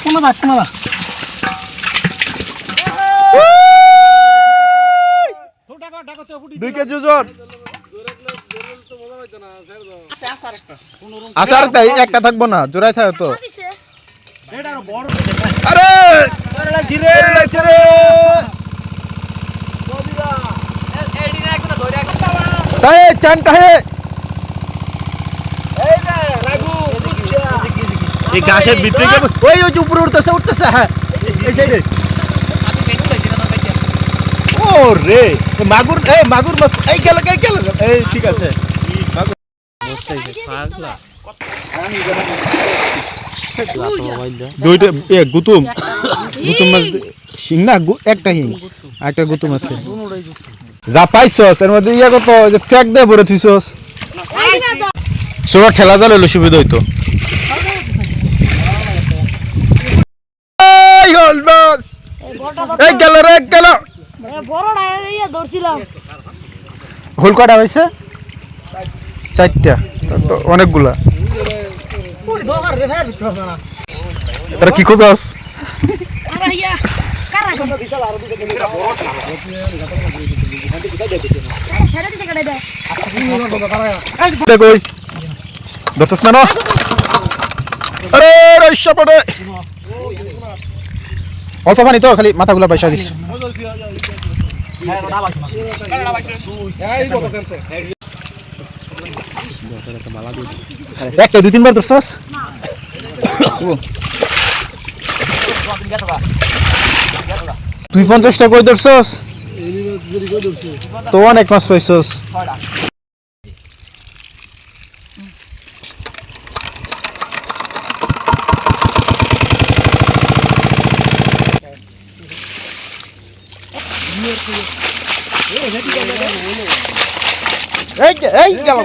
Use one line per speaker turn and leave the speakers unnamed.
কোনো যাচ্ছে না।
2 কেজি ওজন। আসার একটা থাকবো না, জোড়াই থাকে তো। আরে জিরে জিরে তাই চানটা হে এই গাছের ভিতরে ওই ওই উপরে উঠতেছে হ্যাঁ এই সাইডে। ও রে মাগুর মাছ এই গেল এই ঠিক আছে মাগুর পাগলা দুইটা গুতুম মাছ শিং না একটা হিং একটা গুতুম আছে যা পাইছস এর মধ্যে ইয়া কত যে ফ্যাক দিয়ে ভরে থুইছস সোরা ঠেলা জাল হলো সুবিধা হইতো। এই হল মাছ এই গেল
বড়টা ইয়া ধরছিলাম।
হোল কটা হয়েছে 4টা তো অনেকগুলা। এটা কি খোঁজাস? দশস না আরে অল্প পানি তো খালি মাথাগুলা পয়সা দিস। একটা 2-3 বার ধরছস 250 টাকা কই ধরছস তো অনেক মাছ পাইছস। এই গেল